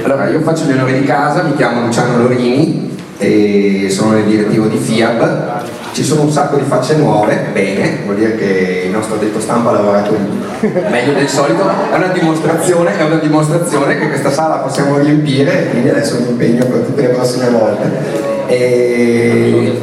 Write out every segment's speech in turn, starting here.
Allora, io faccio gli onori di casa, mi chiamo Luciano Lorini e sono il direttivo di FIAB. Ci sono un sacco di facce nuove, bene, vuol dire che il nostro addetto stampa ha lavorato meglio del solito. È una dimostrazione che questa sala possiamo riempire, quindi adesso mi impegno per tutte le prossime volte. E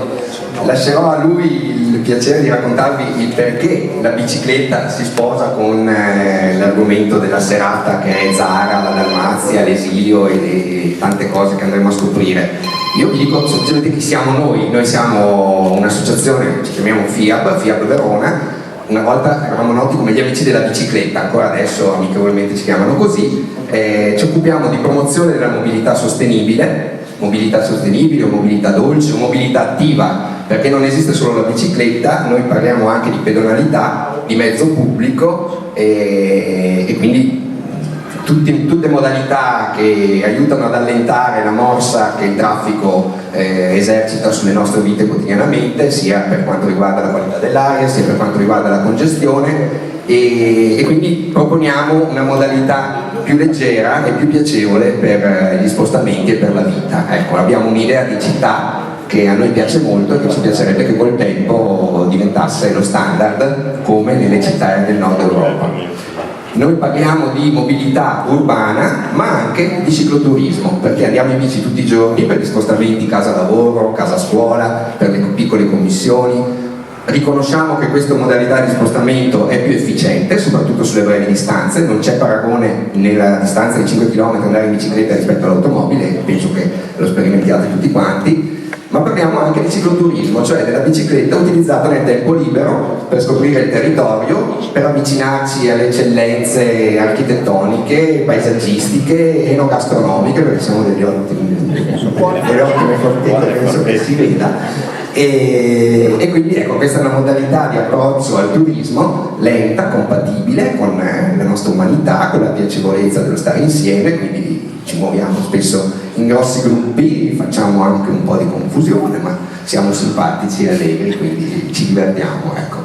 lascerò a lui il piacere di raccontarvi il perché la bicicletta si sposa con l'argomento della serata, che è Zara, la Dalmazia, l'esilio e tante cose che andremo a scoprire. Io vi dico semplicemente chi siamo noi siamo un'associazione, ci chiamiamo FIAB Verona. Una volta eravamo noti come gli amici della bicicletta, ancora adesso amichevolmente ci chiamano così. Ci occupiamo di promozione della mobilità sostenibile o mobilità dolce o mobilità attiva, perché non esiste solo la bicicletta, noi parliamo anche di pedonalità, di mezzo pubblico e quindi tutte modalità che aiutano ad allentare la morsa che il traffico esercita sulle nostre vite quotidianamente, sia per quanto riguarda la qualità dell'aria, sia per quanto riguarda la congestione, e quindi proponiamo una modalità più leggera e più piacevole per gli spostamenti e per la vita. Ecco, abbiamo un'idea di città che a noi piace molto e che ci piacerebbe che col tempo diventasse lo standard come nelle città del nord Europa. Noi parliamo di mobilità urbana ma anche di cicloturismo, perché andiamo in bici tutti i giorni per gli spostamenti casa-lavoro, casa-scuola, per le piccole commissioni. Riconosciamo che questa modalità di spostamento è più efficiente, soprattutto sulle brevi distanze, non c'è paragone nella distanza di 5 km andare in bicicletta rispetto all'automobile, penso che lo sperimentiate tutti quanti. Ma parliamo anche di cicloturismo, cioè della bicicletta utilizzata nel tempo libero per scoprire il territorio, per avvicinarci alle eccellenze architettoniche, paesaggistiche, enogastronomiche, perché siamo delle ottime forchette, penso che si veda. E quindi ecco, questa è una modalità di approccio al turismo lenta, compatibile con la nostra umanità, con la piacevolezza dello stare insieme, quindi ci muoviamo spesso in grossi gruppi, facciamo anche un po' di confusione, ma siamo simpatici e allegri, quindi ci divertiamo, ecco.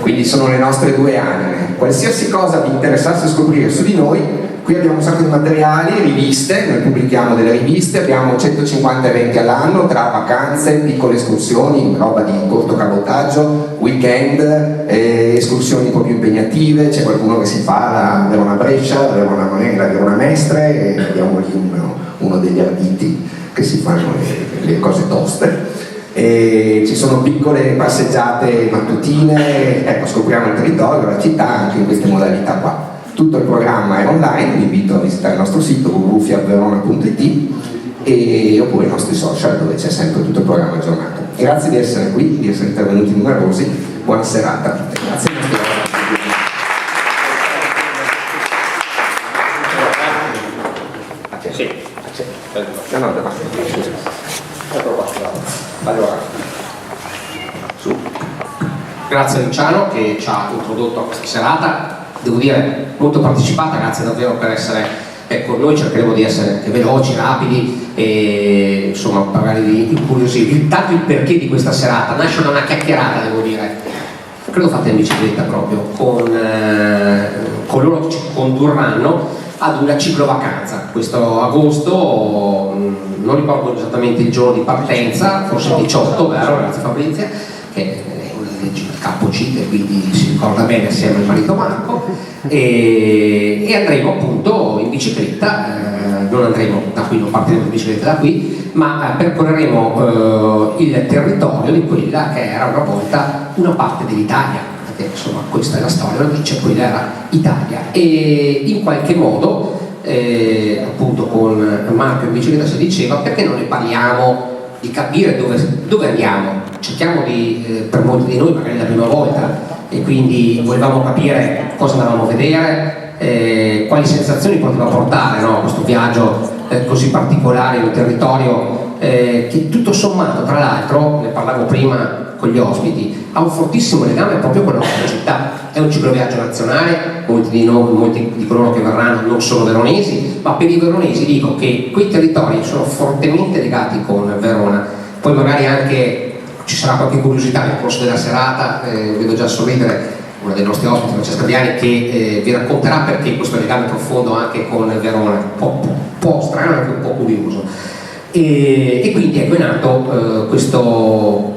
Quindi sono le nostre due anime. Qualsiasi cosa vi interessasse scoprire su di noi, qui abbiamo un sacco di materiali, riviste, noi pubblichiamo delle riviste, abbiamo 150 eventi all'anno tra vacanze, piccole escursioni, roba di corto cabotaggio, weekend, escursioni un po' più impegnative, c'è qualcuno che si fa la Verona-Brescia, la Verona-Mestre, e abbiamo lì uno degli arditi che si fanno le cose toste. E ci sono piccole passeggiate mattutine, ecco, scopriamo il territorio, la città anche in queste modalità qua. Tutto il programma è online, vi invito a visitare il nostro sito www.fiabverona.it oppure i nostri social, dove c'è sempre tutto il programma aggiornato. Grazie di essere qui, di essere intervenuti numerosi, buona serata. Grazie. Grazie a Luciano che ci ha introdotto a questa serata, devo dire molto partecipata, grazie davvero per essere con noi. Cercheremo di essere anche veloci, rapidi e insomma magari di incuriosirvi. Intanto il perché di questa serata nasce da una chiacchierata, devo dire, credo fatta in bicicletta proprio, con loro che ci condurranno ad una ciclovacanza questo agosto, non ricordo esattamente il giorno di partenza, forse il 18, vero? Grazie Fabrizia, che è una legge del capo CITE, quindi si ricorda bene assieme al marito Marco, e andremo appunto in bicicletta, non andremo da qui, non partiremo in bicicletta da qui, ma percorreremo il territorio di quella che era una volta una parte dell'Italia. Insomma, questa è la storia, lo dice, quella era Italia, e in qualche modo appunto con Marco in bicicletta si diceva perché non ne parliamo, di capire dove andiamo. Cerchiamo di, per molti di noi magari è la prima volta e quindi volevamo capire cosa andavamo a vedere, quali sensazioni poteva portare, no, questo viaggio così particolare in un territorio che tutto sommato, tra l'altro, ne parlavo prima con gli ospiti, ha un fortissimo legame proprio con la nostra città. È un cicloviaggio nazionale, molti di coloro che verranno non sono veronesi, ma per i veronesi dico che quei territori sono fortemente legati con Verona. Poi magari anche ci sarà qualche curiosità nel corso della serata, vedo già sorridere una dei nostri ospiti, Francesca Biani, che vi racconterà perché questo legame profondo anche con Verona, un po' strano e anche un po' curioso. E quindi ecco è nato questo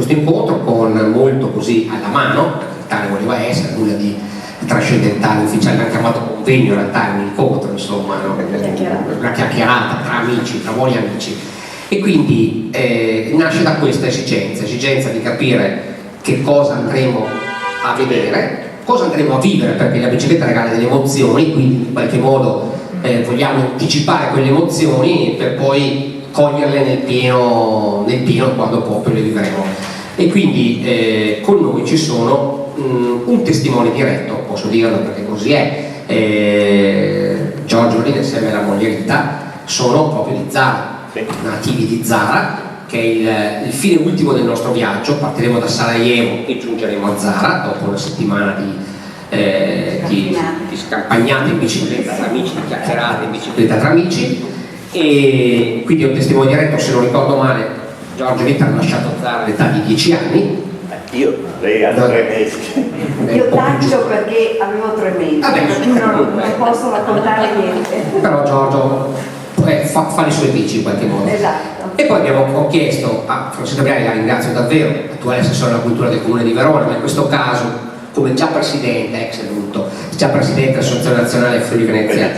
incontro con molto così alla mano, perché tale voleva essere, nulla di trascendentale, ufficiale, l'hanno chiamato convegno, in realtà è un incontro, insomma, no? Una chiacchierata tra amici, tra buoni amici. E quindi nasce da questa esigenza di capire che cosa andremo a vedere, cosa andremo a vivere, perché la bicicletta regala delle emozioni, quindi in qualche modo vogliamo anticipare quelle emozioni per poi coglierle nel pieno quando proprio le vivremo. E quindi con noi ci sono un testimone diretto, posso dirlo perché così è, Giorgio Lina insieme alla moglie Rita sono proprio di Zara, nativi di Zara, che è il fine ultimo del nostro viaggio. Partiremo da Sarajevo e giungeremo a Zara dopo una settimana di scampagnate in bicicletta tra amici, di chiacchierate in bicicletta tra amici, e quindi è un testimone diretto. Se non ricordo male, Giorgio Rita ha lasciato Zara all'età di 10 anni. Lei ha 3 mesi. Io taccio perché avevo 3 mesi, non posso raccontare niente. Però Giorgio fa le sue bici in qualche modo. Esatto. E poi ho chiesto a Francesca Biani, la ringrazio davvero, attuale assessore alla cultura del Comune di Verona, ma in questo caso come già presidente, ex evoluto, già presidente dell'Associazione Nazionale Friuli Venezia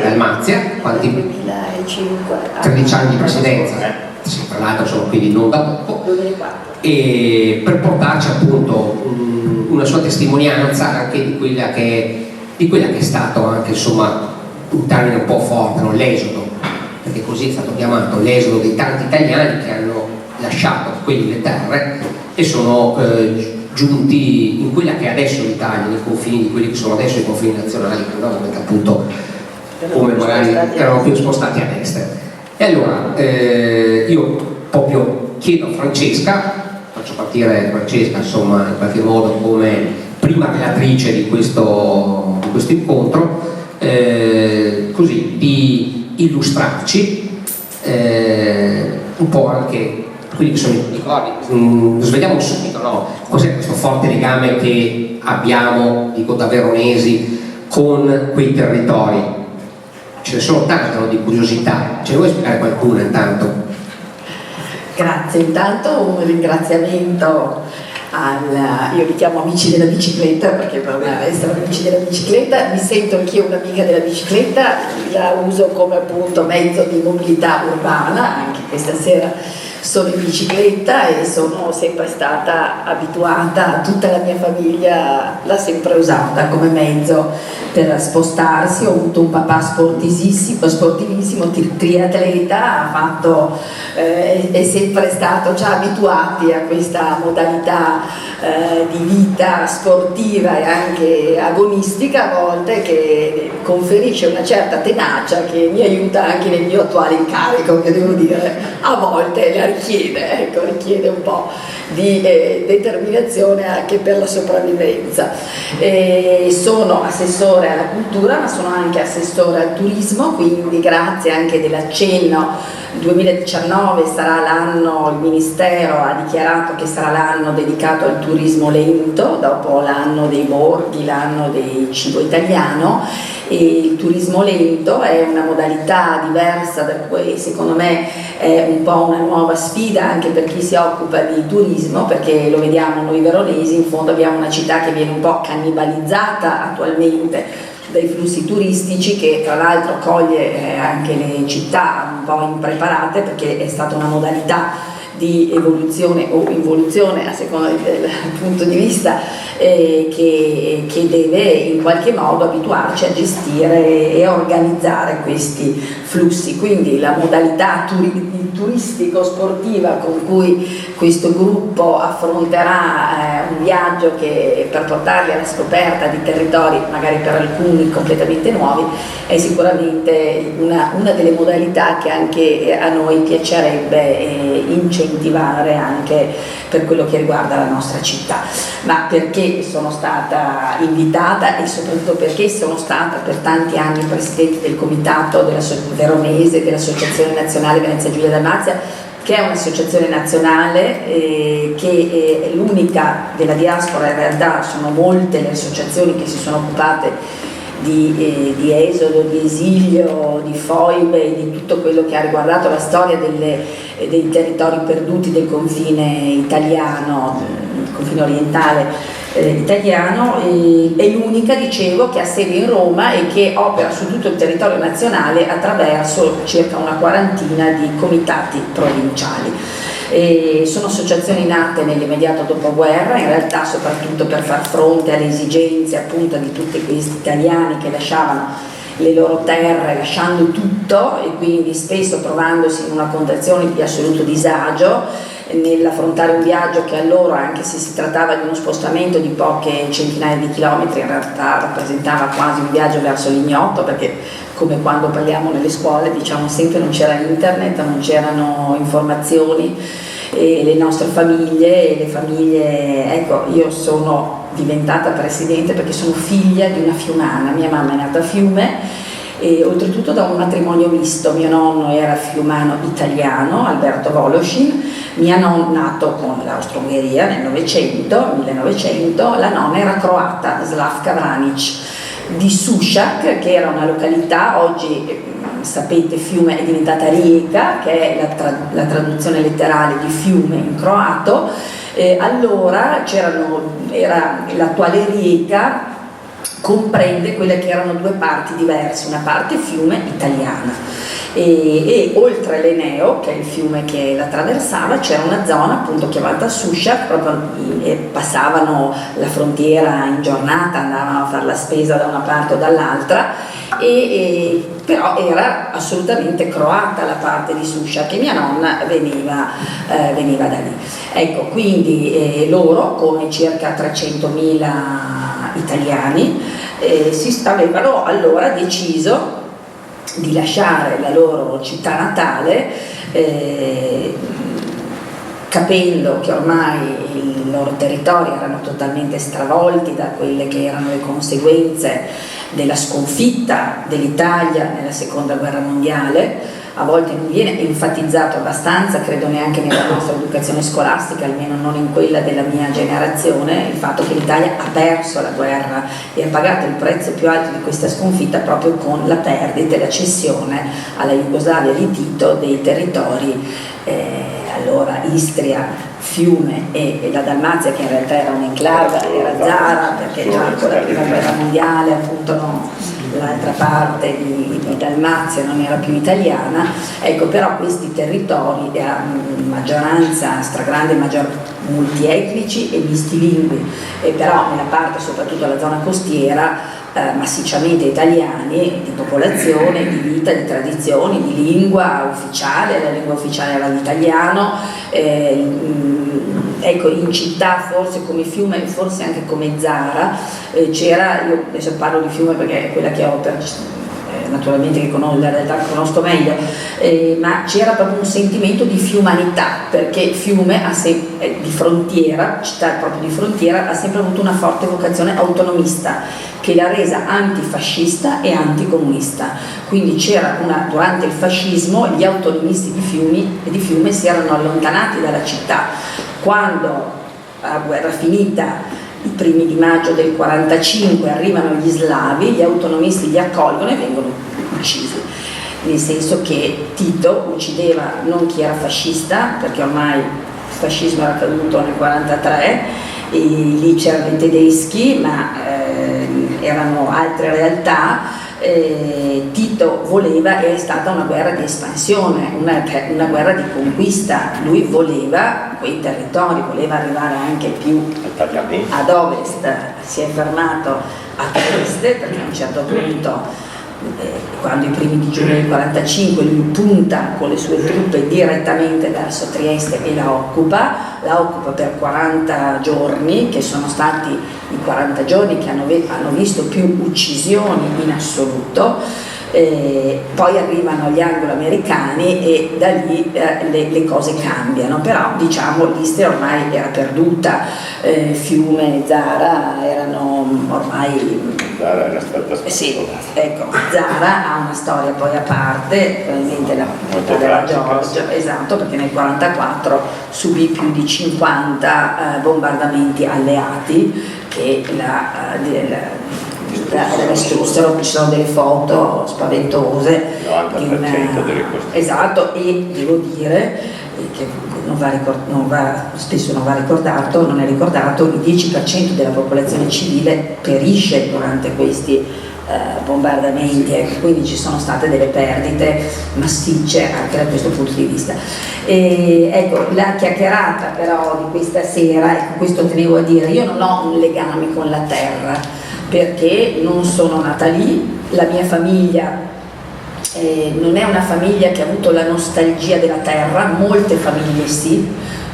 Dalmazia, quanti? 2005. 13 anni di presidenza, sì, tra l'altro sono quindi non da poco, 2004. e per portarci appunto una sua testimonianza anche di quella che è stato anche insomma un termine un po' forte, no? L'esodo, perché così è stato chiamato, l'esodo dei tanti italiani che hanno lasciato quelle terre e sono giunti in quella che è adesso l'Italia, nei confini di quelli che sono adesso i confini nazionali, che una volta appunto come magari erano più spostati a est. E allora io proprio chiedo a Francesca, faccio partire Francesca insomma in qualche modo come prima relatrice di questo incontro, così di illustrarci un po' anche quelli che sono i ricordi. Svegliamo subito, no? Cos'è questo forte legame che abbiamo, dico da veronesi, con quei territori? Ce ne sono tante, no, di curiosità. Ce ne vuoi spiegare qualcuna intanto? Grazie, intanto un ringraziamento io li chiamo amici della bicicletta perché per me essere amici della bicicletta, mi sento anch'io un'amica della bicicletta, la uso come appunto mezzo di mobilità urbana, anche questa sera sono in bicicletta e sono sempre stata abituata, tutta la mia famiglia l'ha sempre usata come mezzo per spostarsi. Ho avuto un papà sportivissimo, triatleta, è sempre stato già abituati a questa modalità di vita sportiva e anche agonistica a volte, che conferisce una certa tenacia che mi aiuta anche nel mio attuale incarico, che devo dire a volte la richiede un po' di determinazione anche per la sopravvivenza. Sono assessore alla cultura, ma sono anche assessore al turismo, quindi grazie anche dell'accenno, il 2019 sarà l'anno, il Ministero ha dichiarato che sarà l'anno dedicato al turismo lento, dopo l'anno dei borghi, l'anno del cibo italiano, e il turismo lento è una modalità diversa, da cui secondo me è un po' una nuova sfida anche per chi si occupa di turismo, perché lo vediamo noi veronesi, in fondo abbiamo una città che viene un po' cannibalizzata attualmente dai flussi turistici, che tra l'altro coglie anche le città un po' impreparate, perché è stata una modalità di evoluzione o involuzione a seconda del punto di vista, che deve in qualche modo abituarci a gestire e a organizzare questi flussi. Quindi la modalità turistico sportiva con cui questo gruppo affronterà un viaggio che per portarli alla scoperta di territori magari per alcuni completamente nuovi è sicuramente una delle modalità che anche a noi piacerebbe incentivare anche per quello che riguarda la nostra città. Ma perché sono stata invitata e soprattutto perché sono stata per tanti anni presidente del comitato veronese dell'Associazione Nazionale Venezia Giulia Dalmazia, che è un'associazione nazionale, che è l'unica della diaspora. In realtà sono molte le associazioni che si sono occupate di esodo, di esilio, di foibe, di tutto quello che ha riguardato la storia dei territori perduti del confine italiano, del confine orientale italiano. È l'unica, dicevo, che ha sede in Roma e che opera su tutto il territorio nazionale attraverso circa una quarantina di comitati provinciali. Sono associazioni nate nell'immediato dopoguerra, in realtà soprattutto per far fronte alle esigenze appunto di tutti questi italiani che lasciavano le loro terre lasciando tutto e quindi spesso trovandosi in una condizione di assoluto disagio nell'affrontare un viaggio che a loro, anche se si trattava di uno spostamento di poche centinaia di chilometri, in realtà rappresentava quasi un viaggio verso l'ignoto, perché come quando parliamo nelle scuole diciamo sempre non c'era internet, non c'erano informazioni, e le nostre famiglie e le famiglie, ecco, io sono diventata presidente perché sono figlia di una fiumana, mia mamma è nata a Fiume e oltretutto da un matrimonio misto. Mio nonno era fiumano italiano, Alberto Voloshin, mia nonna nato con l'Austro-Ungheria nel 1900, la nonna era croata, Slavka Vranic, di Sušak, che era una località, oggi sapete Fiume è diventata Rijeka, che è la traduzione letterale di fiume in croato. Allora era l'attuale Rijeka, comprende quelle che erano due parti diverse, una parte fiume italiana e oltre l'Eneo, che è il fiume che la attraversava, c'era una zona appunto chiamata Sušak, passavano la frontiera in giornata, andavano a fare la spesa da una parte o dall'altra, però era assolutamente croata la parte di Sušak e mia nonna veniva da lì. Ecco, quindi loro, come circa 300.000 italiani, avevano allora deciso di lasciare la loro città natale, capendo che ormai i loro territori erano totalmente stravolti da quelle che erano le conseguenze della sconfitta dell'Italia nella seconda guerra mondiale. A volte non viene enfatizzato abbastanza, credo neanche nella nostra educazione scolastica, almeno non in quella della mia generazione, il fatto che l'Italia ha perso la guerra e ha pagato il prezzo più alto di questa sconfitta proprio con la perdita e la cessione alla Jugoslavia di Tito dei territori, allora Istria, Fiume e la Dalmazia, che in realtà era un'enclave, era Zara, perché già con la prima guerra mondiale appunto l'altra parte di Dalmazia non era più italiana. Ecco, però questi territori maggioranza stragrande, multietnici e mistilingui, e però nella parte, soprattutto la zona costiera, massicciamente italiani, di popolazione, di vita, di tradizioni, di lingua ufficiale. La lingua ufficiale era l'italiano. Ecco, in città forse come Fiume, forse anche come Zara, c'era, io adesso parlo di Fiume perché è quella che ho naturalmente che la realtà che conosco meglio, ma c'era proprio un sentimento di fiumanità, perché Fiume di frontiera, città proprio di frontiera, ha sempre avuto una forte vocazione autonomista che l'ha resa antifascista e anticomunista. Quindi durante il fascismo gli autonomisti di Fiume si erano allontanati dalla città. Quando la guerra finita, i primi di maggio del 45, arrivano gli slavi, gli autonomisti li accolgono e vengono uccisi, nel senso che Tito uccideva non chi era fascista, perché ormai il fascismo era caduto nel 43 e lì c'erano i tedeschi, ma erano altre realtà. Tito voleva, e è stata una guerra di espansione, una guerra di conquista. Lui voleva quei territori, voleva arrivare anche più ad ovest. Si è fermato a Trieste perché a un certo punto, quando i primi di giugno del 45 lui punta con le sue truppe direttamente verso Trieste e la occupa per 40 giorni, che sono stati i 40 giorni che hanno visto più uccisioni in assoluto. Poi arrivano gli anglo-americani e da lì le cose cambiano, però diciamo l'Istria ormai era perduta, Fiume, Zara erano ormai... Zara era stata sì, ecco, Zara ha una storia poi a parte, probabilmente la molto della tragica, Giorgia, esatto, perché nel 1944 subì più di 50 bombardamenti alleati che la distrussero. Ci sono delle foto spaventose, 90% delle costruzioni. esatto, e devo dire che spesso non va ricordato, non è ricordato, il 10% della popolazione civile perisce durante questi bombardamenti, ecco, quindi ci sono state delle perdite massicce anche da questo punto di vista. E, ecco, la chiacchierata però di questa sera, ecco, questo tenevo a dire, io non ho un legame con la terra perché non sono nata lì, la mia famiglia non è una famiglia che ha avuto la nostalgia della terra, molte famiglie sì,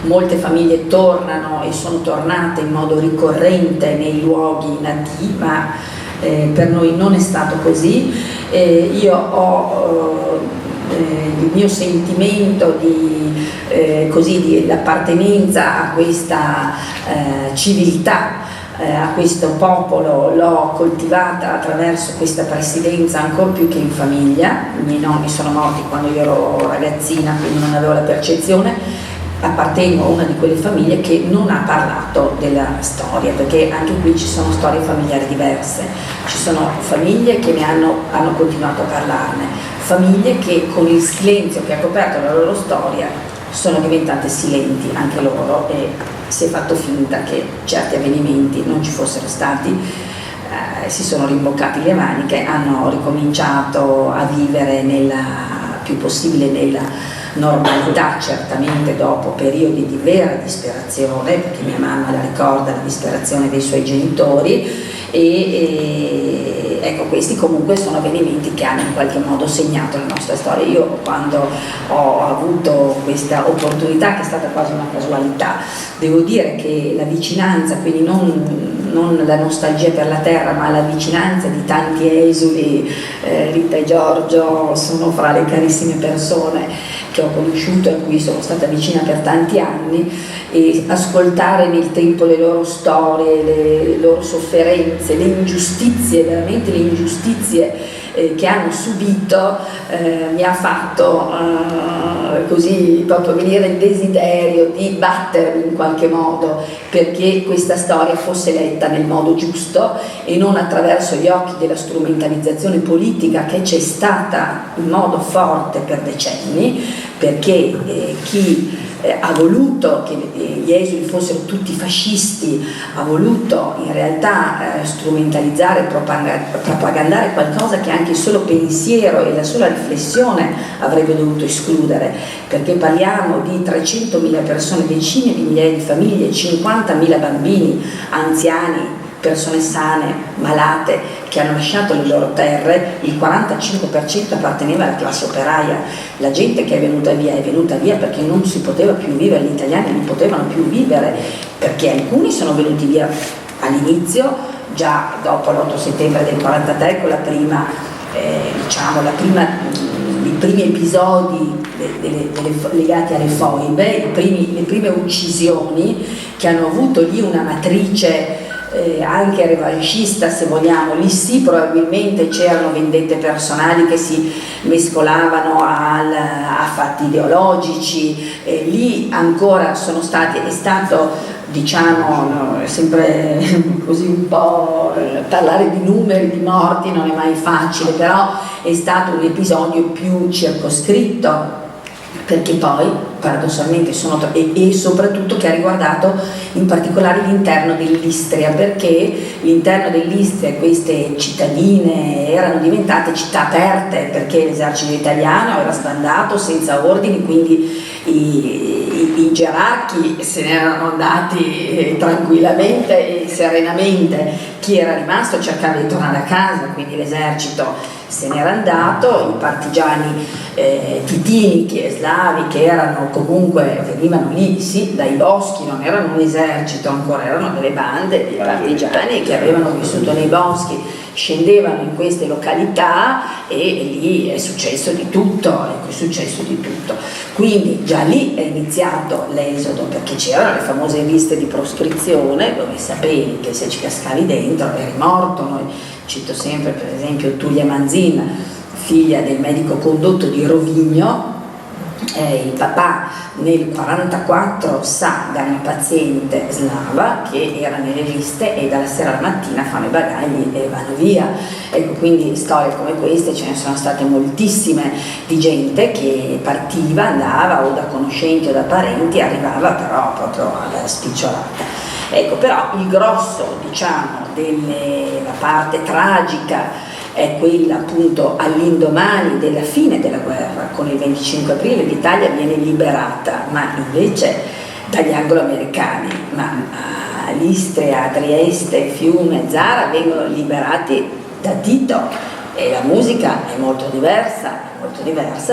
molte famiglie tornano e sono tornate in modo ricorrente nei luoghi nativi, ma per noi non è stato così. Io ho il mio sentimento di appartenenza a questa civiltà, a questo popolo, l'ho coltivata attraverso questa presidenza ancor più che in famiglia. I miei nonni sono morti quando io ero ragazzina, quindi non avevo la percezione. Appartengo a una di quelle famiglie che non ha parlato della storia, perché anche qui ci sono storie familiari diverse, ci sono famiglie che ne hanno continuato a parlarne, famiglie che con il silenzio che ha coperto la loro storia sono diventate silenti anche loro e si è fatto finta che certi avvenimenti non ci fossero stati, si sono rimboccati le maniche, hanno ricominciato a vivere più possibile nella normalità, certamente dopo periodi di vera disperazione, perché mia mamma la ricorda la disperazione dei suoi genitori e ecco, questi comunque sono avvenimenti che hanno in qualche modo segnato la nostra storia. Io quando ho avuto questa opportunità, che è stata quasi una casualità, devo dire che la vicinanza, quindi non la nostalgia per la terra, ma la vicinanza di tanti esuli, Rita e Giorgio sono fra le carissime persone che ho conosciuto e a cui sono stata vicina per tanti anni, e ascoltare nel tempo le loro storie, le loro sofferenze, le ingiustizie, veramente le ingiustizie che hanno subito, mi ha fatto così proprio venire il desiderio di battermi in qualche modo perché questa storia fosse letta nel modo giusto e non attraverso gli occhi della strumentalizzazione politica che c'è stata in modo forte per decenni, perché chi ha voluto che gli esuli fossero tutti fascisti, ha voluto in realtà strumentalizzare, propagandare qualcosa che anche il solo pensiero e la sola riflessione avrebbe dovuto escludere, perché parliamo di 300.000 persone, decine di migliaia di famiglie, 50.000 bambini, anziani, persone sane, malate, che hanno lasciato le loro terre. Il 45% apparteneva alla classe operaia. La gente che è venuta via perché non si poteva più vivere, gli italiani non potevano più vivere, perché alcuni sono venuti via all'inizio, già dopo l'8 settembre del 43, con i primi episodi legati alle foibe, le prime uccisioni che hanno avuto lì una matrice anche revanchista, se vogliamo. Lì sì, probabilmente c'erano vendette personali che si mescolavano a fatti ideologici, lì ancora è stato, diciamo, sempre così un po', parlare di numeri, di morti non è mai facile, però è stato un episodio più circoscritto, perché poi paradossalmente e soprattutto che ha riguardato in particolare l'interno dell'Istria, perché l'interno dell'Istria, queste cittadine erano diventate città aperte, perché l'esercito italiano era sbandato senza ordini, quindi i gerarchi se ne erano andati tranquillamente e serenamente, chi era rimasto cercava di tornare a casa, quindi l'esercito se n'era andato, i partigiani titini, slavi, che erano comunque, venivano lì sì dai boschi, non erano un esercito ancora, erano delle bande di partigiani che avevano vissuto nei boschi, scendevano in queste località e lì è successo di tutto, quindi già lì è iniziato l'esodo, perché c'erano le famose liste di proscrizione dove sapevi che se ci cascavi dentro eri morto. Noi cito sempre per esempio Tulia Manzin, figlia del medico condotto di Rovigno. Il papà nel 1944 sa da una paziente slava che era nelle liste e dalla sera alla mattina fanno i bagagli e vanno via. Ecco, quindi storie come queste ce ne sono state moltissime, di gente che partiva, andava o da conoscenti o da parenti, arrivava però proprio alla spicciolata. Ecco, però il grosso, diciamo, la parte tragica è quella appunto all'indomani della fine della guerra. Con il 25 aprile l'Italia viene liberata, ma invece dagli anglo-americani, ma Istria, Trieste, Fiume, Zara vengono liberati da Tito, e la musica è molto diversa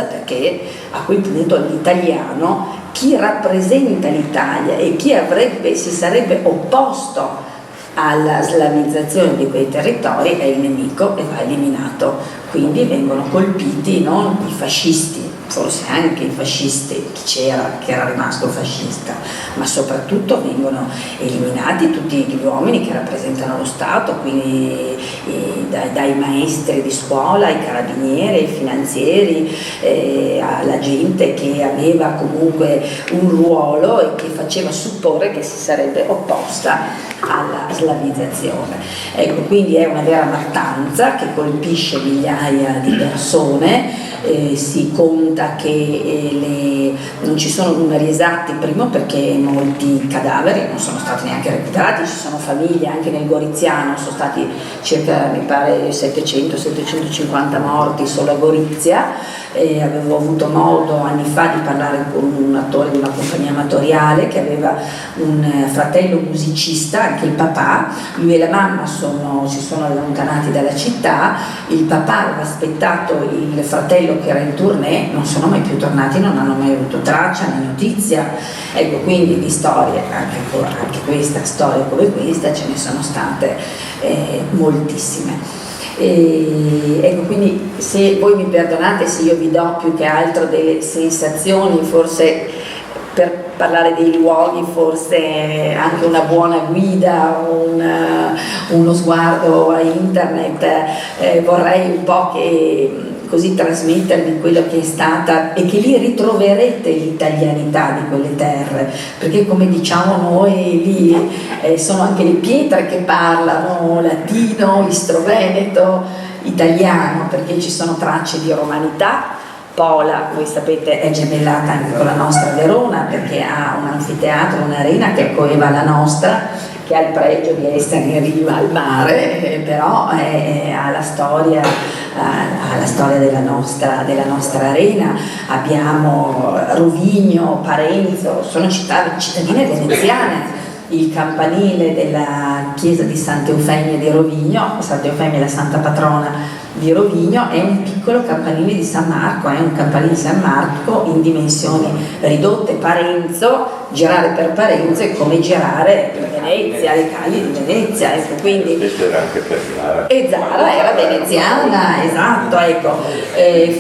perché a quel punto l'italiano, chi rappresenta l'Italia e chi si sarebbe opposto alla slavizzazione di quei territori è il nemico e va eliminato. Quindi vengono colpiti non i fascisti, forse anche i fascisti, chi c'era che era rimasto fascista, ma soprattutto vengono eliminati tutti gli uomini che rappresentano lo Stato, quindi dai maestri di scuola, ai carabinieri, ai finanzieri, alla gente che aveva comunque un ruolo e che faceva supporre che si sarebbe opposta alla slavizzazione. Ecco, quindi è una vera mattanza che colpisce migliaia di persone. Si conta che non ci sono numeri esatti, primo perché molti cadaveri non sono stati neanche recuperati, ci sono famiglie anche nel Goriziano, sono stati circa, mi pare, 700-750 morti solo a Gorizia. Avevo avuto modo anni fa di parlare con un attore di una compagnia amatoriale che aveva un fratello musicista, anche il papà. Lui e la mamma si sono allontanati dalla città, il papà aveva aspettato il fratello che era in tournée, non sono mai più tornati, non hanno mai avuto traccia né notizia. Ecco, quindi di storie, anche questa storia come questa, ce ne sono state moltissime. Ecco, quindi se voi mi perdonate se io vi do più che altro delle sensazioni, forse per parlare dei luoghi, forse anche una buona guida, uno sguardo a internet, vorrei un po' che così trasmettervi quello che è stata, e che lì ritroverete l'italianità di quelle terre, perché come diciamo noi lì sono anche le pietre che parlano latino, istroveneto, italiano, perché ci sono tracce di romanità. Pola, voi sapete, è gemellata anche con la nostra Verona, perché ha un anfiteatro, un'arena che è coeva alla nostra, che ha il pregio di essere in riva al mare, però ha la storia della nostra arena. Abbiamo Rovigno, Parenzo, sono cittadine veneziane. Il campanile della chiesa di Santa Eufemia di Rovigno, Santa Eufemia è la santa patrona di Rovigno, è un piccolo campanile di San Marco, è un campanile di San Marco in dimensioni ridotte. Parenzo, girare per Parenzo è come girare per Venezia, le caglie di Venezia, ecco, quindi Era anche per Zara. e Zara era veneziana, esatto, ecco.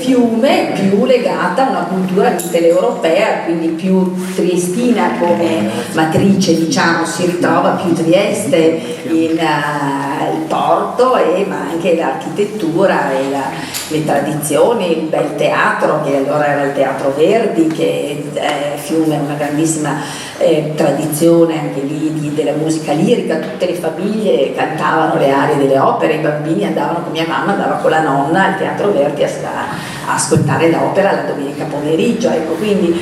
Fiume più legata a una cultura mitteleuropea, quindi più triestina come matrice, diciamo, si ritrova più Trieste, il porto, ma anche l'architettura e le tradizioni, il bel teatro, che allora era il Teatro Verdi, che Fiume è una grandissima tradizione anche lì della musica lirica. Tutte le famiglie cantavano le arie delle opere, i bambini andavano con mia mamma, andava con la nonna al Teatro Verdi a ascoltare l'opera la domenica pomeriggio, ecco, quindi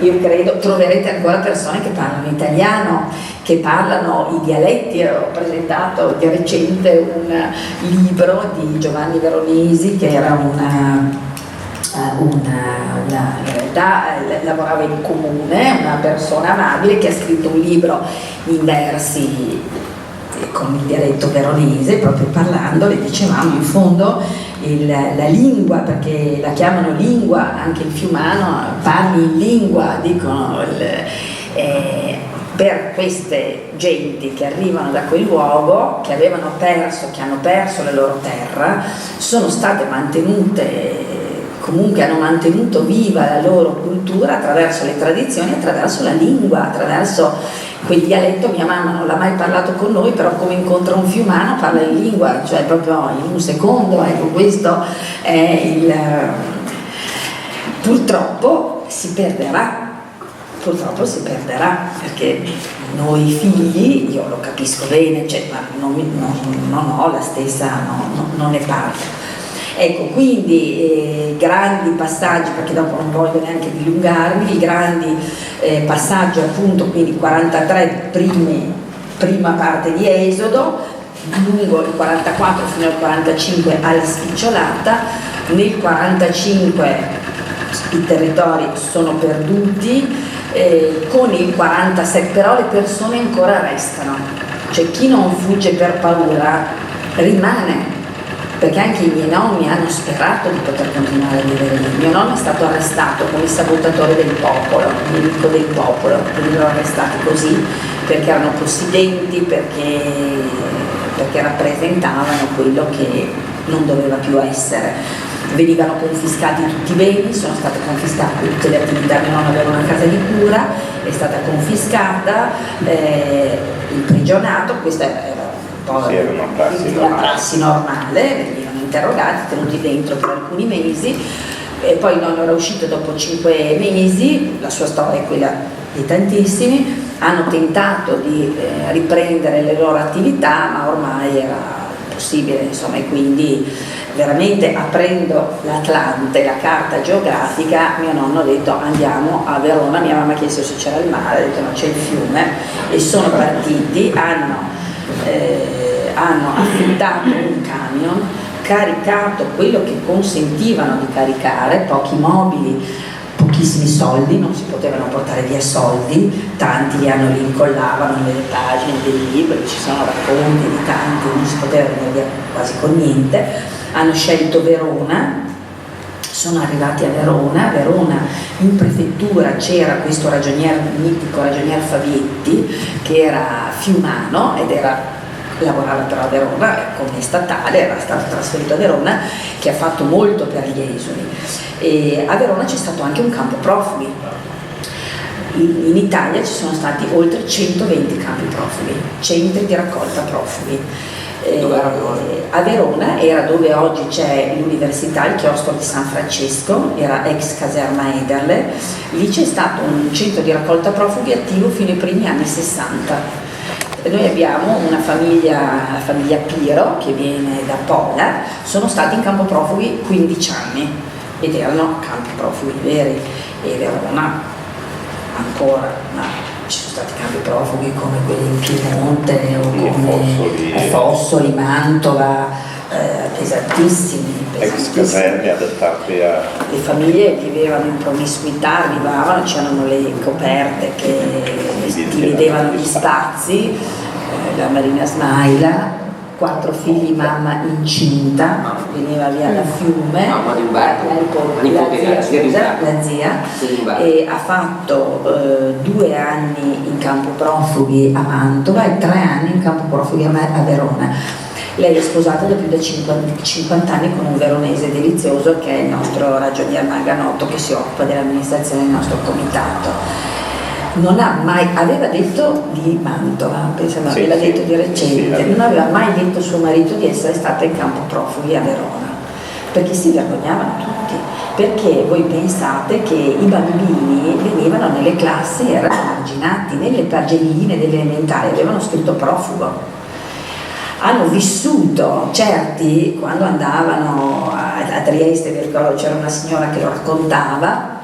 io credo troverete ancora persone che parlano italiano, che parlano i dialetti. Ho presentato di recente un libro di Giovanni Veronesi, che era in realtà lavorava in comune, una persona amabile che ha scritto un libro in versi con il dialetto veronese, proprio parlando, le dicevamo in fondo la lingua, perché la chiamano lingua, anche il fiumano parli in lingua, dicono per queste genti che arrivano da quel luogo, che hanno perso la loro terra, sono state mantenute, comunque hanno mantenuto viva la loro cultura attraverso le tradizioni, attraverso la lingua, attraverso quel dialetto. Mia mamma non l'ha mai parlato con noi, però come incontra un fiumano parla in lingua, cioè proprio in un secondo. Ecco, questo è il... Purtroppo si perderà, perché noi figli, io lo capisco bene, cioè, ma non ho la stessa, non ne parlo. Ecco, quindi grandi passaggi, perché dopo non voglio neanche dilungarmi, i grandi passaggi appunto, quindi 43 prima parte di Esodo, lungo il 44 fino al 45 alla spicciolata, nel 45 i territori sono perduti, con il 47 però le persone ancora restano, cioè chi non fugge per paura rimane, perché anche i miei nonni hanno sperato di poter continuare a vivere lì. Mio nonno è stato arrestato come sabotatore del popolo, nemico del popolo, venivano arrestati così perché erano possidenti, perché rappresentavano quello che non doveva più essere. Venivano confiscati tutti i beni, sono state confiscate tutte le attività. Mio nonno aveva una casa di cura, è stata confiscata, imprigionato. Questa era una prassi normale, venivano interrogati, tenuti dentro per alcuni mesi, e poi il nonno era uscito dopo 5 mesi. La sua storia è quella di tantissimi. Hanno tentato di riprendere le loro attività, ma ormai era impossibile, insomma, e quindi veramente, aprendo l'Atlante, la carta geografica, mio nonno ha detto andiamo a Verona. Mia mamma ha chiesto se c'era il mare, ha detto no, c'è il fiume, e sono partiti, hanno affittato un camion, caricato quello che consentivano di caricare, pochi mobili, pochissimi soldi, non si potevano portare via soldi, tanti li incollavano nelle pagine dei libri, ci sono racconti di tanti, non si poteva venire via quasi con niente. Hanno scelto Verona, sono arrivati a Verona. In prefettura c'era questo mitico ragionier Favietti, che era fiumano lavorava però a Verona come statale, era stato trasferito a Verona, che ha fatto molto per gli esuli. E a Verona c'è stato anche un campo profughi. In Italia ci sono stati oltre 120 campi profughi, centri di raccolta profughi. A Verona era dove oggi c'è l'università, il chiostro di San Francesco, era ex caserma Ederle. Lì c'è stato un centro di raccolta profughi attivo fino ai primi anni 60. Noi abbiamo una famiglia, la famiglia Piro, che viene da Pola, sono stati in campo profughi 15 anni ed erano campi profughi veri. E Verona ancora, ma ci sono stati campi profughi come quelli in Piemonte o come Fossoli, Mantova, pesantissimi. Ex caserme adattate a... Le famiglie vivevano in promiscuità, arrivavano, c'erano le coperte che dividevano gli spazi, la Marina Smaila, 4 figli, mamma incinta, veniva via da Fiume, la zia, e ha fatto 2 anni in campo profughi a Mantova e 3 anni in campo profughi a Verona. Lei è sposata da più di 50 anni con un veronese delizioso che è il nostro ragionier Manganotto, che si occupa dell'amministrazione del nostro comitato. Non ha mai, aveva detto di Mantova, pensavo aveva detto di recente, non aveva mai detto a suo marito di essere stata in campo profughi a Verona, perché si vergognavano tutti, perché voi pensate che i bambini venivano nelle classi, erano emarginati, nelle pagelline delle elementari avevano scritto profugo. Hanno vissuto, certi, quando andavano a Trieste, vi ricordo c'era una signora che lo raccontava,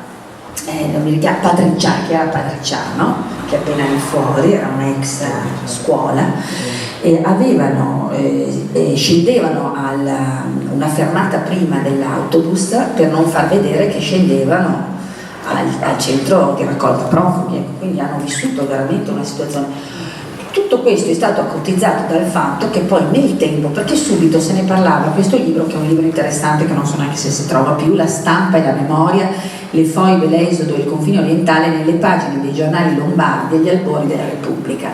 non mi ricordo, che era patriciano, che appena in fuori, era un'ex scuola, e scendevano una fermata prima dell'autobus per non far vedere che scendevano al centro di raccolta profughi, quindi hanno vissuto veramente una situazione. Tutto questo è stato accontizzato dal fatto che poi nel tempo, perché subito se ne parlava, questo libro, che è un libro interessante che non so neanche se si trova più, La stampa e la memoria, le foibe, l'esodo e il confine orientale nelle pagine dei giornali lombardi agli albori della Repubblica.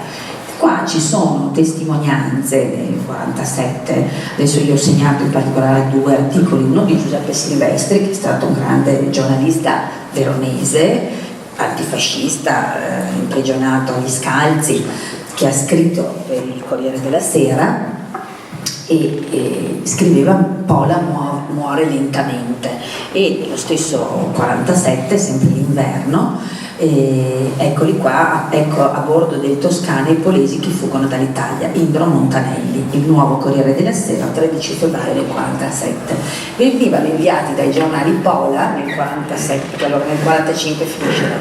Qua ci sono testimonianze del 47, adesso io ho segnato in particolare 2 articoli, uno di Giuseppe Silvestri, che è stato un grande giornalista veronese, antifascista, imprigionato agli Scalzi, che ha scritto per il Corriere della Sera e scriveva Pola muore lentamente, e nello stesso 47, sempre l'inverno, eccoli qua, ecco a bordo del Toscana i polesi che fuggono dall'Italia, Indro Montanelli, il nuovo Corriere della Sera, 13 febbraio del 47. Venivano inviati dai giornali Pola nel 47, allora nel 45 finisce la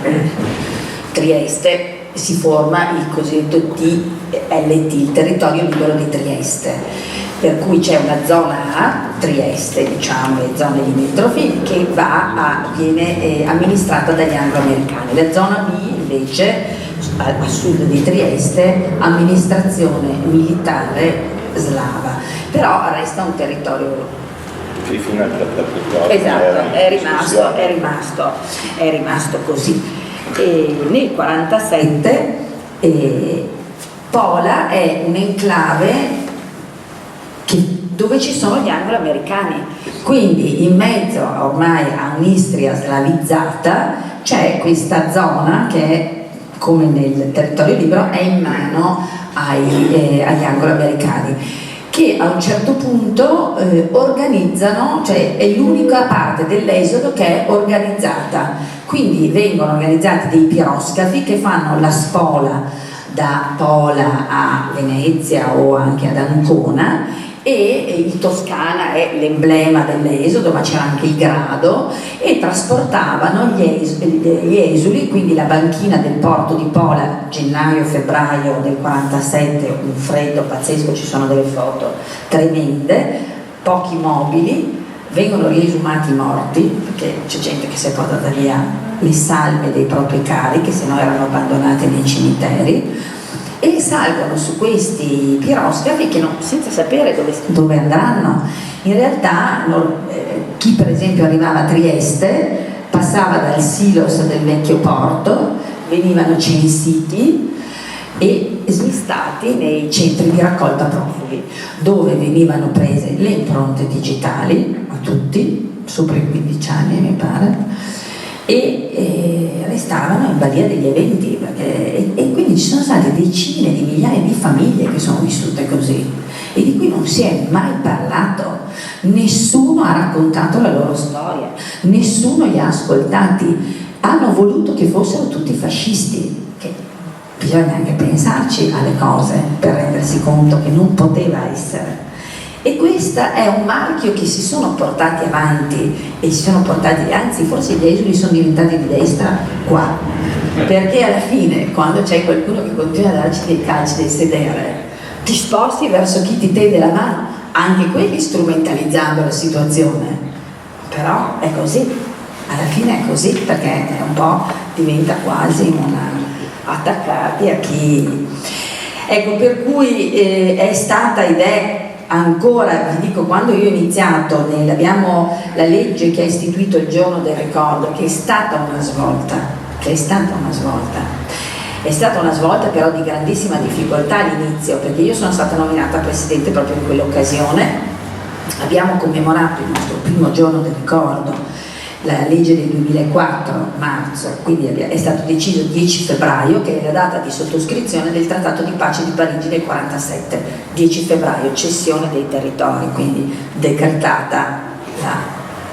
Trieste, si forma il cosiddetto TLT, il territorio libero di Trieste, per cui c'è una zona A, Trieste, diciamo, le zone limitrofi, che viene amministrata dagli anglo-americani. La zona B invece, a sud di Trieste, amministrazione militare slava, però resta un territorio. Sì, fino al trattato. Esatto, è rimasto così. E nel 47 Pola è un'enclave dove ci sono gli anglo-americani, quindi in mezzo ormai a un'Istria slavizzata c'è questa zona che è, come nel territorio libero, è in mano agli anglo-americani, che a un certo punto organizzano, cioè è l'unica parte dell'esodo che è organizzata. Quindi vengono organizzati dei piroscafi che fanno la spola da Pola a Venezia o anche ad Ancona, e il Toscana è l'emblema dell'esodo, ma c'era anche il grado, e trasportavano gli esuli, quindi la banchina del porto di Pola, gennaio-febbraio del 47, un freddo pazzesco, ci sono delle foto tremende, pochi mobili, vengono riesumati morti, perché c'è gente che si è portata via le salme dei propri cari, che se no erano abbandonate nei cimiteri, e salgono su questi piroscafi che senza sapere dove andranno. In realtà chi per esempio arrivava a Trieste passava dal silos del vecchio porto, venivano censiti e smistati nei centri di raccolta profughi, dove venivano prese le impronte digitali a tutti, sopra i 15 anni mi pare, e restavano in balia degli eventi, e quindi ci sono state decine di migliaia di famiglie che sono vissute così e di cui non si è mai parlato, nessuno ha raccontato la loro storia, nessuno li ha ascoltati, hanno voluto che fossero tutti fascisti, che bisogna anche pensarci alle cose per rendersi conto che non poteva essere. E questo è un marchio che si sono portati avanti, e si sono portati, anzi forse gli esuli sono diventati di destra qua, perché alla fine quando c'è qualcuno che continua a darci dei calci del sedere, ti sposti verso chi ti tende la mano, anche quelli strumentalizzando la situazione, però è così, alla fine è così, perché è un po' diventa quasi attaccati a chi, ecco, per cui è stata ed è ancora, vi dico, quando io ho iniziato, abbiamo la legge che ha istituito il giorno del ricordo, che è stata una svolta, è stata una svolta però di grandissima difficoltà all'inizio, perché io sono stata nominata presidente proprio in quell'occasione. Abbiamo commemorato il nostro primo giorno del ricordo, la legge del 2004, marzo, quindi è stato deciso 10 febbraio, che è la data di sottoscrizione del Trattato di Pace di Parigi del 47, 10 febbraio, cessione dei territori, quindi decretata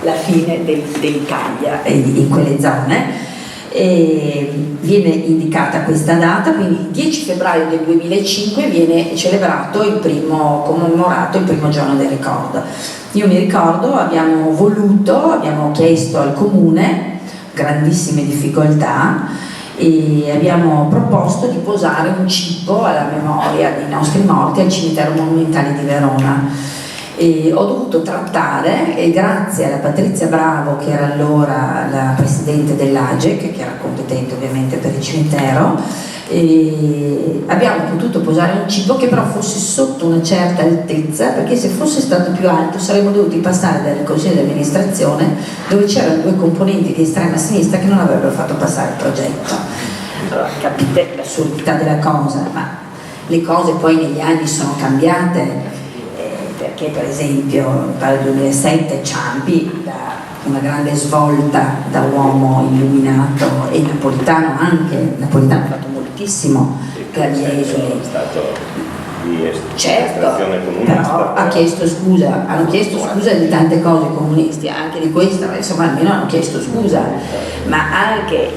la fine dell'Italia in quelle zone. E viene indicata questa data, quindi il 10 febbraio del 2005 viene commemorato il primo giorno del ricordo. Io mi ricordo, abbiamo chiesto al comune, grandissime difficoltà, e abbiamo proposto di posare un cippo alla memoria dei nostri morti al cimitero monumentale di Verona. E ho dovuto trattare, e grazie alla Patrizia Bravo, che era allora la presidente dell'AGEC, che era competente ovviamente per il cimitero, e abbiamo potuto posare un cibo che però fosse sotto una certa altezza, perché se fosse stato più alto saremmo dovuti passare dal consiglio di amministrazione dove c'erano 2 componenti di estrema sinistra che non avrebbero fatto passare il progetto. Allora, capite l'assurdità della cosa, ma le cose poi negli anni sono cambiate, perché per esempio nel 2007 Ciampi, da una grande svolta da uomo illuminato, e Napolitano anche, Napolitano ha fatto moltissimo per gli esuli. Certo, però ha chiesto scusa, hanno chiesto scusa di tante cose i comunisti, anche di questa, ma insomma almeno hanno chiesto scusa, ma anche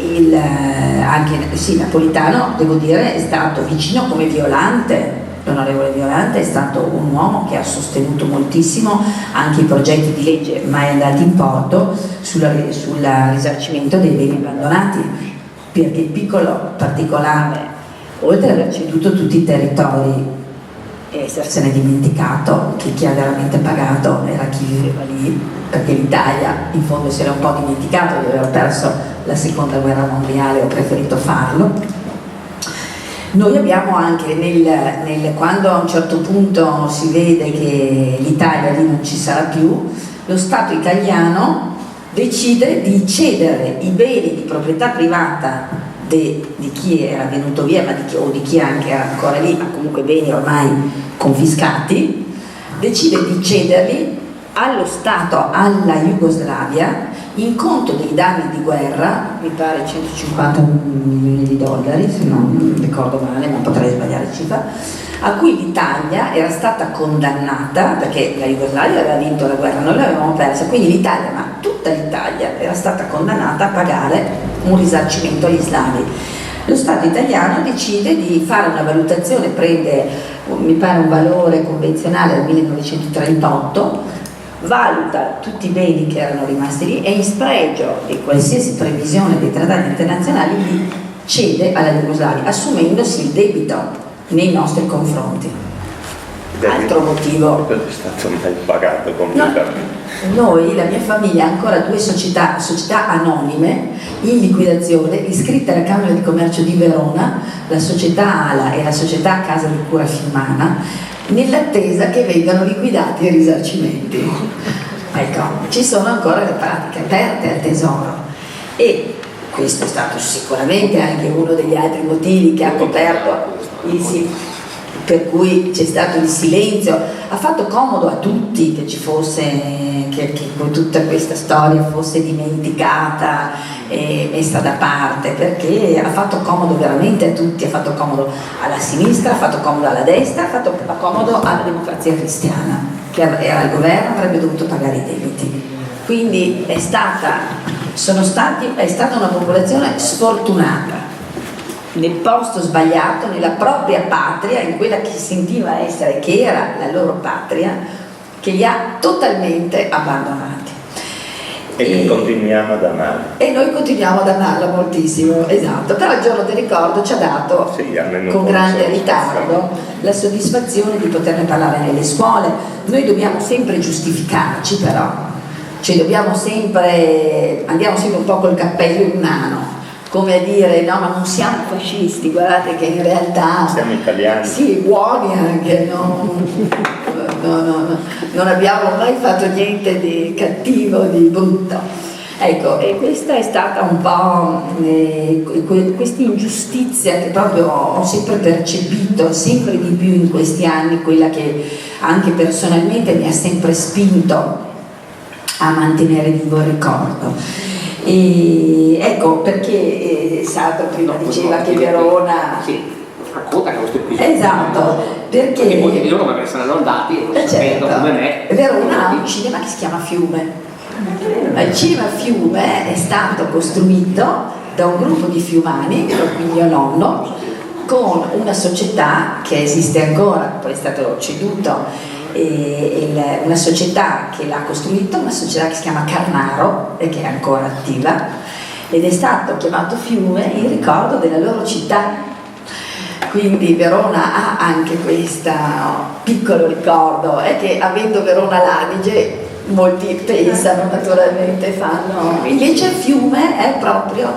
sì, Napolitano, devo dire, è stato vicino come Violante. L'onorevole Violante è stato un uomo che ha sostenuto moltissimo anche i progetti di legge mai andati in porto sul risarcimento dei beni abbandonati, perché il piccolo particolare, oltre ad aver ceduto tutti i territori e essersene dimenticato, che chi ha veramente pagato era chi viveva lì, perché l'Italia in fondo si era un po' dimenticato di aver perso la seconda guerra mondiale, ho preferito farlo. Noi abbiamo anche, quando a un certo punto si vede che l'Italia lì non ci sarà più, lo Stato italiano decide di cedere i beni di proprietà privata di chi era venuto via, o di chi anche era ancora lì, ma comunque beni ormai confiscati, decide di cederli allo Stato, alla Jugoslavia, in conto dei danni di guerra, mi pare 150 milioni di dollari, se non ricordo male, ma potrei sbagliare cifra, a cui l'Italia era stata condannata, perché la Jugoslavia aveva vinto la guerra, noi l'avevamo persa, quindi l'Italia, ma tutta l'Italia, era stata condannata a pagare un risarcimento agli slavi. Lo Stato italiano decide di fare una valutazione, prende, mi pare un valore convenzionale del 1938, valuta tutti i beni che erano rimasti lì e in spregio di qualsiasi previsione dei trattati internazionali li cede alla Jugoslavia, assumendosi il debito nei nostri confronti. Altro motivo. Non è stato mai pagato completamente. Noi, la mia famiglia, ha ancora 2 società anonime in liquidazione, iscritte alla Camera di Commercio di Verona, la società ALA e la società Casa di Cura Fiumana, nell'attesa che vengano liquidati i risarcimenti. Ecco, ci sono ancora le pratiche aperte al tesoro, e questo è stato sicuramente anche uno degli altri motivi che ha coperto per cui c'è stato il silenzio. Ha fatto comodo a tutti che ci fosse, che tutta questa storia fosse dimenticata e messa da parte, perché ha fatto comodo veramente a tutti, ha fatto comodo alla sinistra, ha fatto comodo alla destra, ha fatto comodo alla Democrazia Cristiana, che era al governo, avrebbe dovuto pagare i debiti. Quindi è stata una popolazione sfortunata, nel posto sbagliato, nella propria patria, in quella che sentiva essere, che era la loro patria, che li ha totalmente abbandonati. E che continuiamo ad amare. E noi continuiamo ad amarla moltissimo, esatto. Però il giorno del ricordo ci ha dato, con grande ritardo, la soddisfazione di poterne parlare nelle scuole. Noi dobbiamo sempre giustificarci, però, andiamo sempre un po' col cappello in mano, come a dire no, ma non siamo fascisti, guardate che in realtà siamo italiani, sì, buoni anche, non abbiamo mai fatto niente di cattivo, di brutto. Ecco, e questa è stata un po' questa ingiustizia che proprio ho sempre percepito, sempre di più in questi anni, quella che anche personalmente mi ha sempre spinto a mantenere vivo il ricordo. E ecco perché Sardo prima diceva che Verona... Sì, racconta che questo episodio. Esatto, perché molti di loro magari saranno andati, sapendo come me. Verona ha un cinema che si chiama Fiume. Il cinema Fiume è stato costruito da un gruppo di fiumani, quindi mio nonno, con una società che esiste ancora, poi è stato ceduto, una società che l'ha costruito, una società che si chiama Carnaro e che è ancora attiva, ed è stato chiamato Fiume in ricordo della loro città. Quindi Verona ha anche questo piccolo ricordo, è che avendo Verona l'Adige molti pensano naturalmente, fanno. Invece il fiume è proprio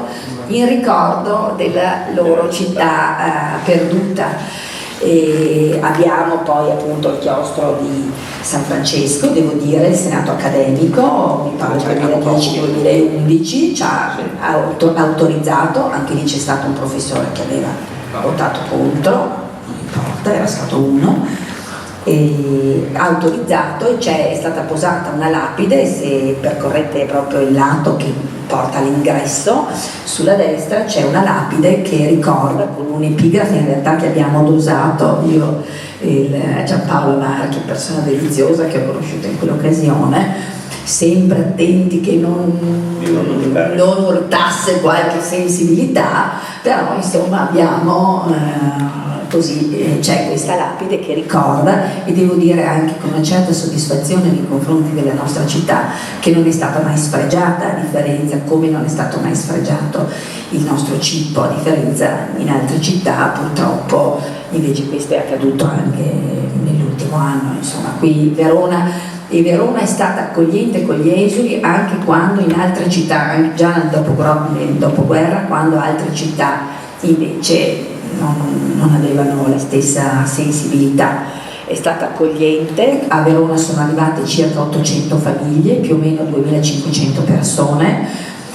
in ricordo della loro città perduta. E abbiamo poi appunto il chiostro di San Francesco, devo dire, il Senato accademico, mi pare del 2010-2011, ci ha autorizzato, anche lì c'è stato un professore che aveva votato contro, non importa, era stato uno, e ha autorizzato e è stata posata una lapide, se percorrete proprio il lato che porta all'ingresso, sulla destra c'è una lapide che ricorda, con un'epigrafe in realtà che abbiamo dosato io e Giampaolo Marchi, persona deliziosa che ho conosciuto in quell'occasione, sempre attenti che non urtasse qualche sensibilità, però insomma abbiamo così c'è questa lapide che ricorda, e devo dire anche con una certa soddisfazione nei confronti della nostra città, che non è stata mai sfregiata, a differenza come non è stato mai sfregiato il nostro cibo, a differenza in altre città purtroppo. Invece questo è accaduto anche nell'ultimo anno, insomma qui Verona è stata accogliente con gli esuli anche quando in altre città, già nel dopoguerra, quando altre città invece non avevano la stessa sensibilità. È stata accogliente, a Verona sono arrivate circa 800 famiglie, più o meno 2500 persone.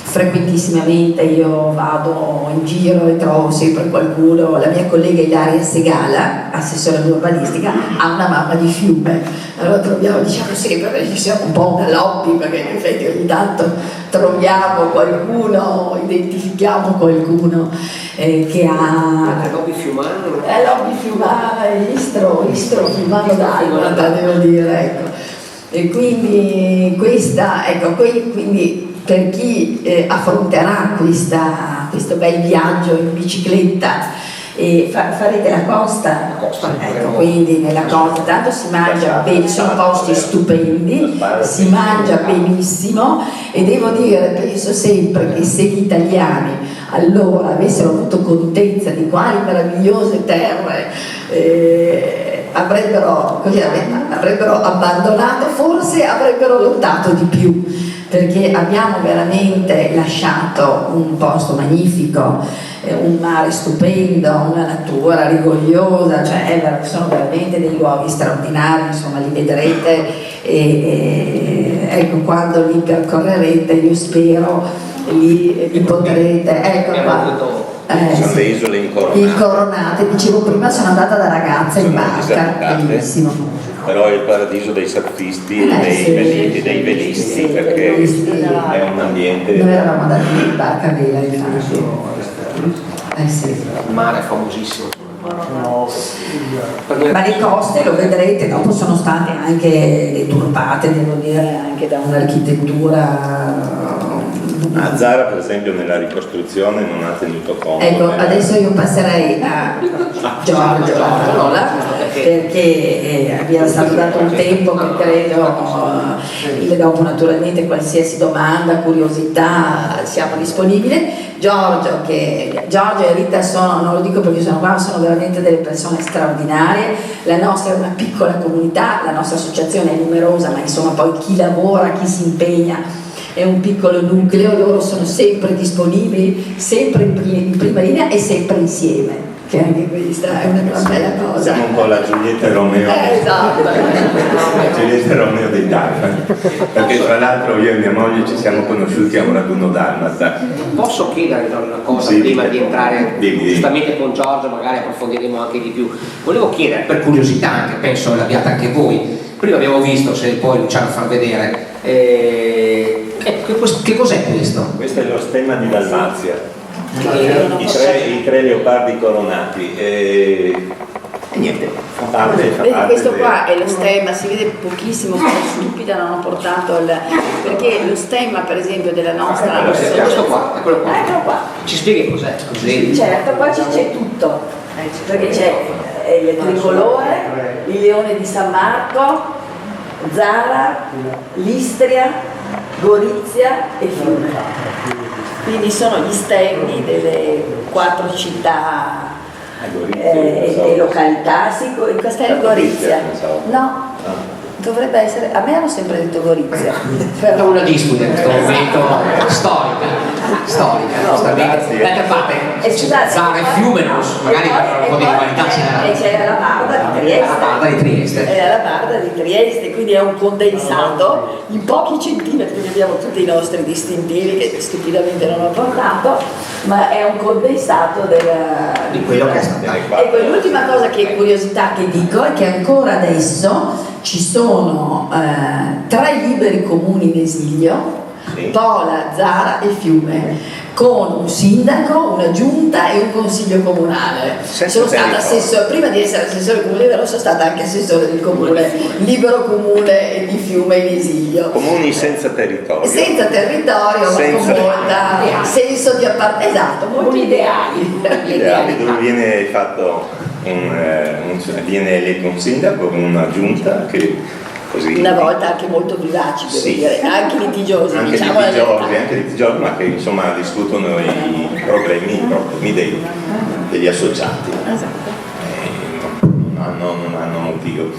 Frequentissimamente io vado in giro e trovo sempre qualcuno, la mia collega Ilaria Segala, assessore all'urbanistica, ha una mamma di fiume, allora diciamo sempre che ci siamo un po' una lobby, perché in effetti ogni tanto troviamo qualcuno, identifichiamo qualcuno che ha la lobby fiumana, Istro Fiumano d'Almata, devo dire, ecco. E quindi questa, ecco, quindi per chi affronterà questo bel viaggio in bicicletta e farete la costa, ecco, quindi nella costa tanto si mangia bene, sono posti stupendi, si mangia benissimo, e devo dire, penso sempre che se gli italiani allora avessero avuto contezza di quali meravigliose terre avrebbero abbandonato, forse avrebbero lottato di più, perché abbiamo veramente lasciato un posto magnifico, un mare stupendo, una natura rigogliosa, cioè sono veramente dei luoghi straordinari, insomma li vedrete ecco, quando li percorrerete io spero li potrete, ecco qua. Sono le isole incoronate. Incoronate, dicevo prima, sono andata da ragazza in barca, bellissimo. Però è il paradiso dei surfisti e dei velisti, perché è un ambiente. Noi eravamo andati in barca a vela, infatti. Sì. Il mare è famosissimo. Ma le coste, lo vedrete, dopo sono state anche deturpate, devo dire, anche da un'architettura. A Zara per esempio nella ricostruzione non ha tenuto conto. Ecco, adesso io passerei a Giorgio la parola, perché era stato dato un tempo che credo, dopo naturalmente qualsiasi domanda, curiosità, siamo disponibili. Giorgio e Rita non lo dico perché sono qua, sono veramente delle persone straordinarie. La nostra è una piccola comunità, la nostra associazione è numerosa, ma insomma poi chi lavora, chi si impegna è un piccolo nucleo, loro sono sempre disponibili, sempre in prima linea e sempre insieme, che anche questa è una gran bella cosa. Siamo un po' la Giulietta e Romeo. Esatto. La Giulietta e Romeo dei Dalmati, perché tra l'altro io e mia moglie ci siamo conosciuti a un raduno dalmata. Posso chiedere una cosa prima di entrare giustamente con Giorgio, magari approfondiremo anche di più. Volevo chiedere, per curiosità anche, penso l'abbiate anche voi, prima abbiamo visto, se poi Luciano fa vedere, che cos'è questo? Questo è lo stemma di Dalmazia, i tre leopardi coronati. Niente, fa parte questo qua è lo stemma, si vede pochissimo, sono stupida, non ho portato perché lo stemma per esempio della nostra. Questo qua, eccolo qua. Eccolo qua. Ci spieghi cos'è? Certo, qua c'è tutto, perché c'è il tricolore, il leone di San Marco, Zara, l'Istria, Gorizia e Fiume. Quindi sono gli stemmi delle 4 città e località, sì, il castello Gorizia. No, Dovrebbe essere, a me hanno sempre detto Gorizia. È Però una disputa in questo momento storica, giustamente. D'altra parte, scusate, Zara e Fiume, magari un po' di rivalità c'era. E c'era la Barda di Trieste. La Barda di Trieste. Era la Barda di Trieste, quindi è un condensato in pochi centimetri, quindi abbiamo tutti i nostri distintivi che stupidamente non ho portato, ma è un condensato Di quello che è stato. Ecco, l'ultima cosa che Curiosità che dico è che ancora adesso ci sono 3 liberi comuni in esilio, Sì. Pola, Zara e Fiume, con un sindaco, una giunta e un consiglio comunale. Senza Sono stata territorio. assessore, prima di essere assessore comunale, però sono stata anche assessore del comune, libero comune di Fiume in esilio. Comuni senza territorio. Senza territorio, ma Senza- con molta senso di appartenenza, esatto, molto ideali. Ideali, dove viene fatto viene eletto un sindaco con una giunta che così una volta anche molto vivaci, devo Sì. dire, anche litigiosi, anche diciamo la verità. litigiosi, ma che insomma discutono i problemi degli associati. Esatto. Non hanno motivo.